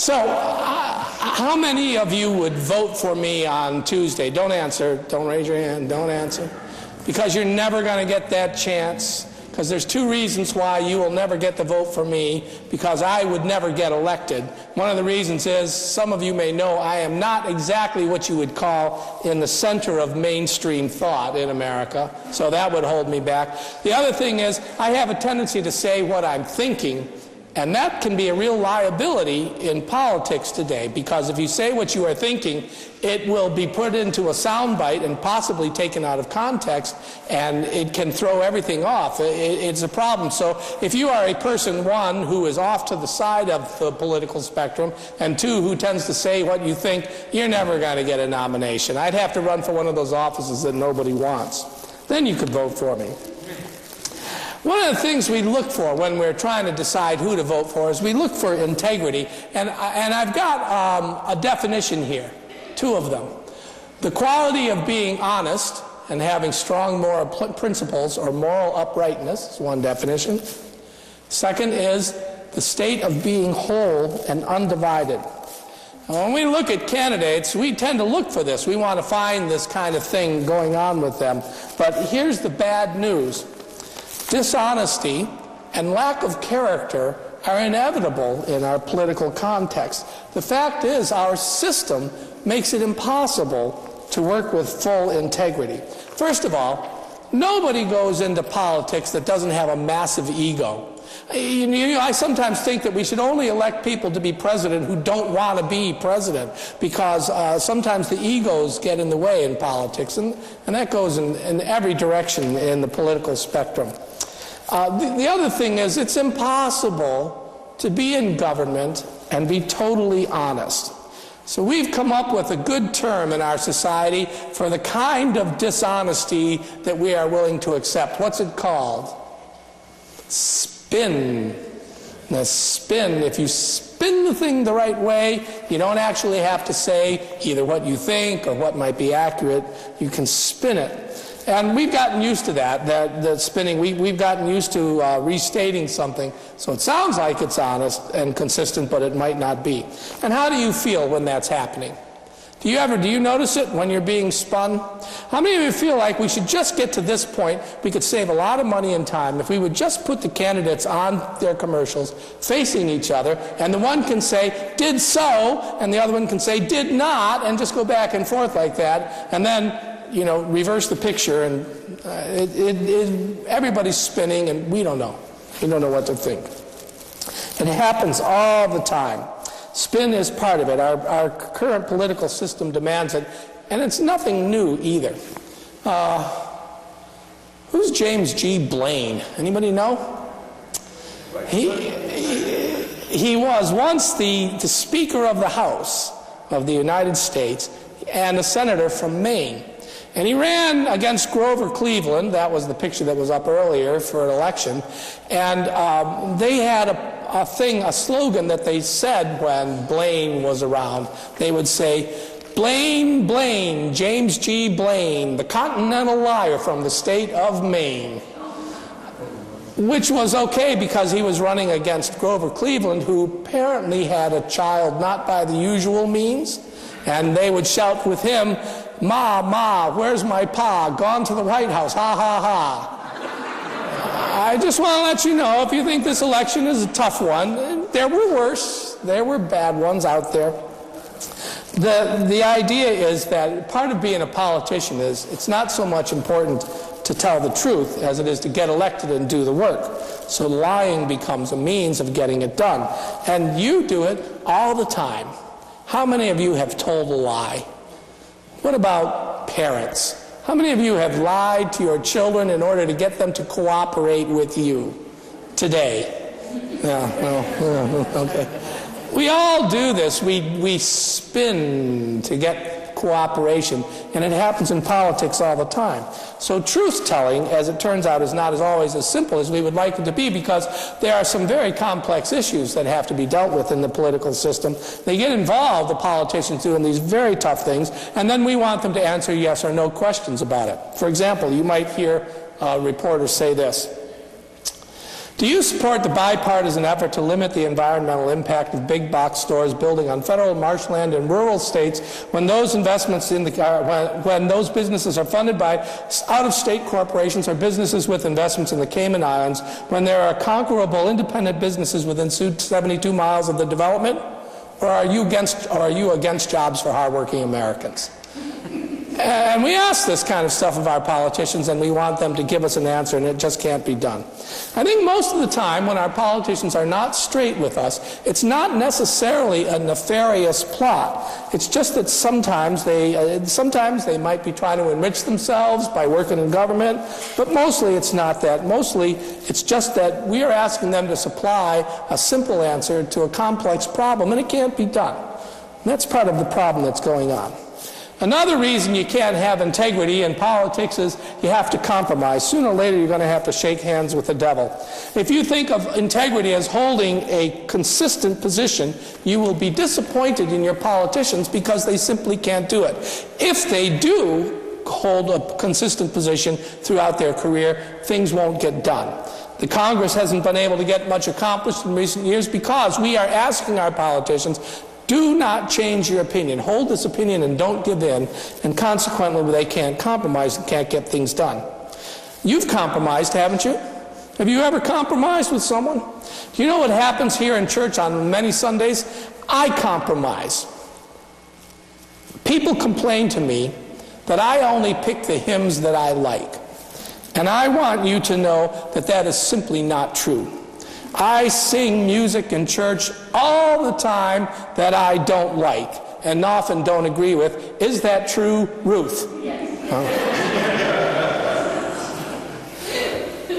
So, how many of you would vote for me on Tuesday? Don't answer. Don't raise your hand. Don't answer. Because you're never going to get that chance. Because there's two reasons why you will never get the vote for me, because I would never get elected. One of the reasons is, some of you may know, I am not exactly what you would call in the center of mainstream thought in America, so that would hold me back. The other thing is, I have a tendency to say what I'm thinking, and that can be a real liability in politics today, because if you say what you are thinking, it will be put into a soundbite and possibly taken out of context, and it can throw everything off. It's a problem. So if you are a person, one, who is off to the side of the political spectrum, and two, who tends to say what you think, you're never going to get a nomination. I'd have to run for one of those offices that nobody wants. Then you could vote for me. One of the things we look for when we're trying to decide who to vote for is we look for integrity, and I've got a definition here, two of them. The quality of being honest and having strong moral principles or moral uprightness is one definition. Second is the state of being whole and undivided. Now, when we look at candidates, we tend to look for this. We want to find this kind of thing going on with them. But here's the bad news. Dishonesty and lack of character are inevitable in our political context. The fact is, our system makes it impossible to work with full integrity. First of all, nobody goes into politics that doesn't have a massive ego. I sometimes think that we should only elect people to be president who don't want to be president, because sometimes the egos get in the way in politics, and that goes in every direction in the political spectrum. The other thing is, it's impossible to be in government and be totally honest. So we've come up with a good term in our society for the kind of dishonesty that we are willing to accept. What's it called? Spin. Now, spin, if you spin the thing the right way, you don't actually have to say either what you think or what might be accurate. You can spin it. And we've gotten used to that spinning. We've gotten used to restating something, so it sounds like it's honest and consistent, but it might not be. And how do you feel when that's happening? Do you notice it when you're being spun? How many of you feel like we should just get to this point? We could save a lot of money and time if we would just put the candidates on their commercials facing each other, and the one can say, did so, and the other one can say, did not, and just go back and forth like that, and then reverse the picture, and everybody's spinning, and we don't know. We don't know what to think. It happens all the time. Spin is part of it. Our current political system demands it, and it's nothing new either. Who's James G. Blaine? Anybody know? He was once the Speaker of the House of the United States and a senator from Maine. And he ran against Grover Cleveland. That was the picture that was up earlier for an election. And they had a slogan that they said when Blaine was around. They would say, Blaine, Blaine, James G. Blaine, the continental liar from the state of Maine. Which was okay because he was running against Grover Cleveland, who apparently had a child not by the usual means. And they would shout with him, Ma, Ma, where's my pa? Gone to the White House, ha, ha, ha. I just want to let you know, if you think this election is a tough one, there were worse. There were bad ones out there. The idea is that part of being a politician is it's not so much important to tell the truth as it is to get elected and do the work. So lying becomes a means of getting it done. And you do it all the time. How many of you have told a lie? What about parents? How many of you have lied to your children in order to get them to cooperate with you today? Okay. We all do this. We spin to get cooperation, and it happens in politics all the time. So truth-telling, as it turns out, is not always as simple as we would like it to be, because there are some very complex issues that have to be dealt with in the political system. They get involved, the politicians do, in these very tough things, and then we want them to answer yes or no questions about it. For example, you might hear reporters say this: Do you support the bipartisan effort to limit the environmental impact of big box stores building on federal marshland in rural states when those investments when those businesses are funded by out-of-state corporations or businesses with investments in the Cayman Islands, when there are comparable independent businesses within 72 miles of the development? Or are you against jobs for hardworking Americans? And we ask this kind of stuff of our politicians, and we want them to give us an answer, and it just can't be done. I think most of the time when our politicians are not straight with us, it's not necessarily a nefarious plot. It's just that sometimes they might be trying to enrich themselves by working in government, but mostly it's not that. Mostly it's just that we are asking them to supply a simple answer to a complex problem, and it can't be done. And that's part of the problem that's going on. Another reason you can't have integrity in politics is you have to compromise. Sooner or later you're going to have to shake hands with the devil. If you think of integrity as holding a consistent position, you will be disappointed in your politicians because they simply can't do it. If they do hold a consistent position throughout their career, things won't get done. The Congress hasn't been able to get much accomplished in recent years because we are asking our politicians, do not change your opinion. Hold this opinion and don't give in. And consequently, they can't compromise and can't get things done. You've compromised, haven't you? Have you ever compromised with someone? Do you know what happens here in church on many Sundays? I compromise. People complain to me that I only pick the hymns that I like. And I want you to know that that is simply not true. I sing music in church all the time that I don't like and often don't agree with. Is that true, Ruth? Yes.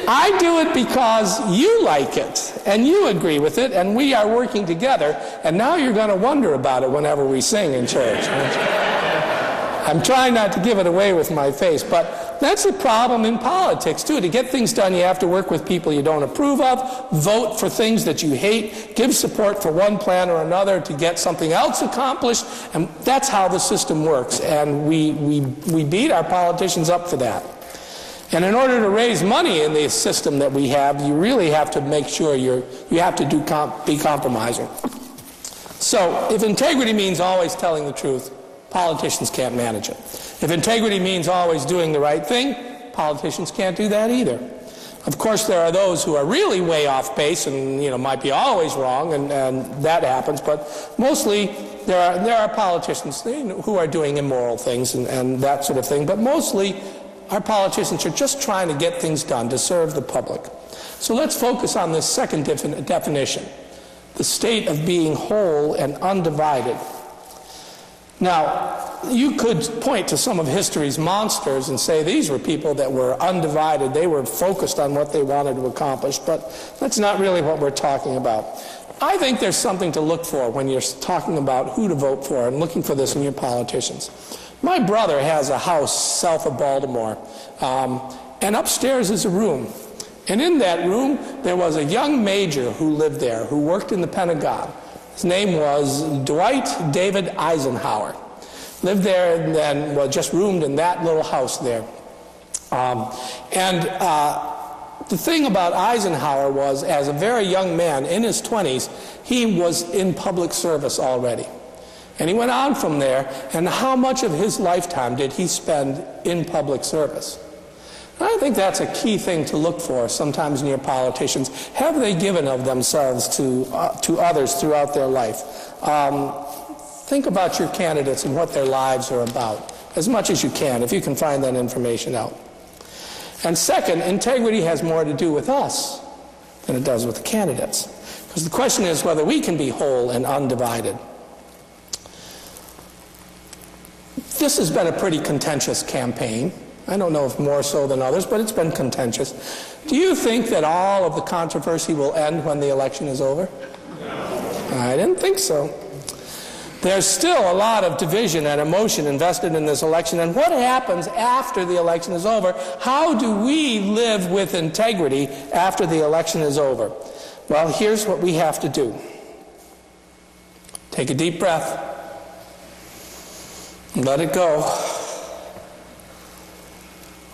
I do it because you like it and you agree with it and we are working together, and now you're going to wonder about it whenever we sing in church. I'm trying not to give it away with my face, but that's a problem in politics, too. To get things done, you have to work with people you don't approve of, vote for things that you hate, give support for one plan or another to get something else accomplished, and that's how the system works, and we beat our politicians up for that. And in order to raise money in the system that we have, you really have to make sure you have to be compromising. So, if integrity means always telling the truth, politicians can't manage it. If integrity means always doing the right thing, politicians can't do that either. Of course, there are those who are really way off base and might be always wrong, and that happens, but mostly there are politicians who are doing immoral things and that sort of thing, but mostly our politicians are just trying to get things done to serve the public. So let's focus on this second definition, the state of being whole and undivided. Now, you could point to some of history's monsters and say these were people that were undivided. They were focused on what they wanted to accomplish, but that's not really what we're talking about. I think there's something to look for when you're talking about who to vote for and looking for this in your politicians. My brother has a house south of Baltimore, and upstairs is a room. And in that room, there was a young major who lived there, who worked in the Pentagon. His name was Dwight David Eisenhower. Lived there and then just roomed in that little house there. The thing about Eisenhower was, as a very young man in his 20s, he was in public service already. And he went on from there, and how much of his lifetime did he spend in public service? I think that's a key thing to look for sometimes in your politicians. Have they given of themselves to others throughout their life? Think about your candidates and what their lives are about, as much as you can, if you can find that information out. And second, integrity has more to do with us than it does with the candidates. Because the question is whether we can be whole and undivided. This has been a pretty contentious campaign. I don't know if more so than others, but it's been contentious. Do you think that all of the controversy will end when the election is over? No. I didn't think so. There's still a lot of division and emotion invested in this election, and what happens after the election is over? How do we live with integrity after the election is over? Well, here's what we have to do. Take a deep breath and let it go.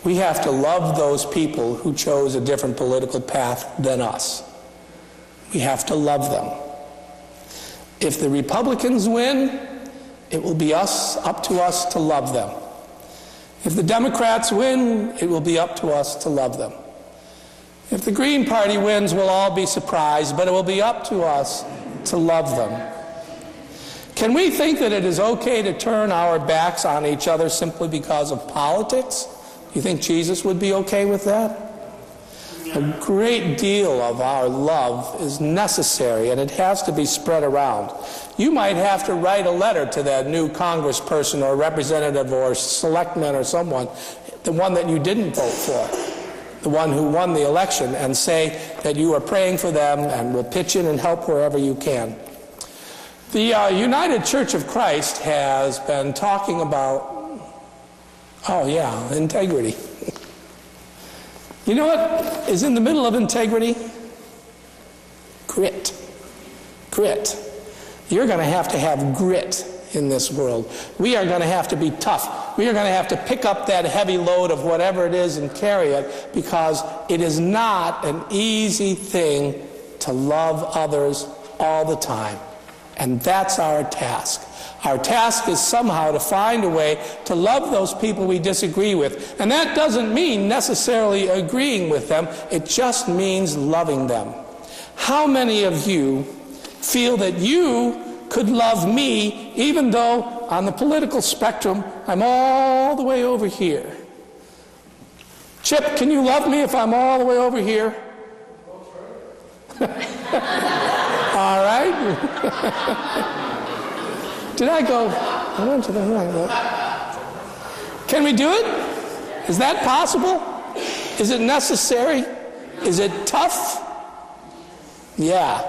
We have to love those people who chose a different political path than us. We have to love them. If the Republicans win, it will be up to us to love them. If the Democrats win, it will be up to us to love them. If the Green Party wins, we'll all be surprised, but it will be up to us to love them. Can we think that it is okay to turn our backs on each other simply because of politics? Do you think Jesus would be okay with that? A great deal of our love is necessary, and it has to be spread around. You might have to write a letter to that new congressperson or representative or selectman or someone, the one that you didn't vote for, the one who won the election, and say that you are praying for them and will pitch in and help wherever you can. The United Church of Christ has been talking about, integrity. You know what is in the middle of integrity? Grit. Grit. You're going to have grit in this world. We are going to have to be tough. We are going to have to pick up that heavy load of whatever it is and carry it, because it is not an easy thing to love others all the time. And that's our task. Our task is somehow to find a way to love those people we disagree with. And that doesn't mean necessarily agreeing with them. It just means loving them. How many of you feel that you could love me even though on the political spectrum I'm all the way over here? Chip, can you love me if I'm all the way over here? All right. Did I go? I went to the right. Can we do it? Is that possible? Is it necessary? Is it tough? Yeah.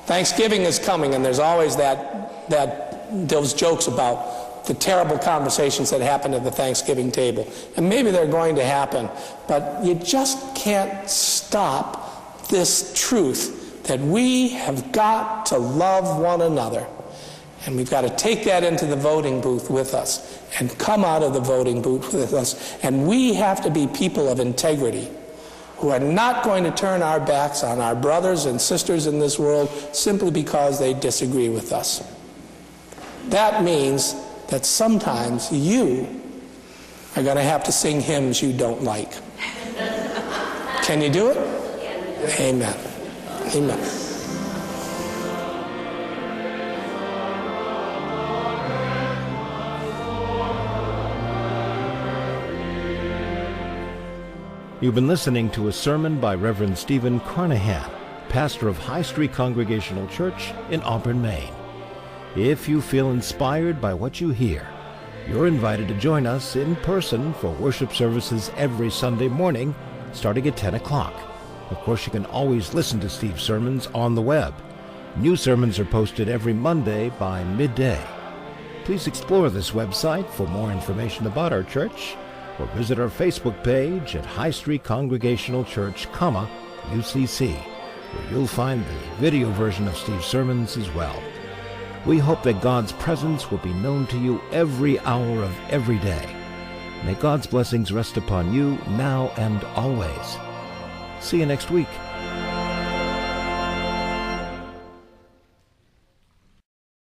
Thanksgiving is coming, and there's always those jokes about the terrible conversations that happen at the Thanksgiving table. And maybe they're going to happen, but you just can't stop this truth that we have got to love one another. And we've got to take that into the voting booth with us and come out of the voting booth with us. And we have to be people of integrity who are not going to turn our backs on our brothers and sisters in this world simply because they disagree with us. That means that sometimes you are going to have to sing hymns you don't like. Can you do it? Amen. Amen. You've been listening to a sermon by Reverend Stephen Carnahan, pastor of High Street Congregational Church in Auburn, Maine. If you feel inspired by what you hear, you're invited to join us in person for worship services every Sunday morning, starting at 10 o'clock. Of course, you can always listen to Steve's sermons on the web. New sermons are posted every Monday by midday. Please explore this website for more information about our church, or visit our Facebook page at High Street Congregational Church, UCC, where you'll find the video version of Steve's sermons as well. We hope that God's presence will be known to you every hour of every day. May God's blessings rest upon you now and always. See you next week.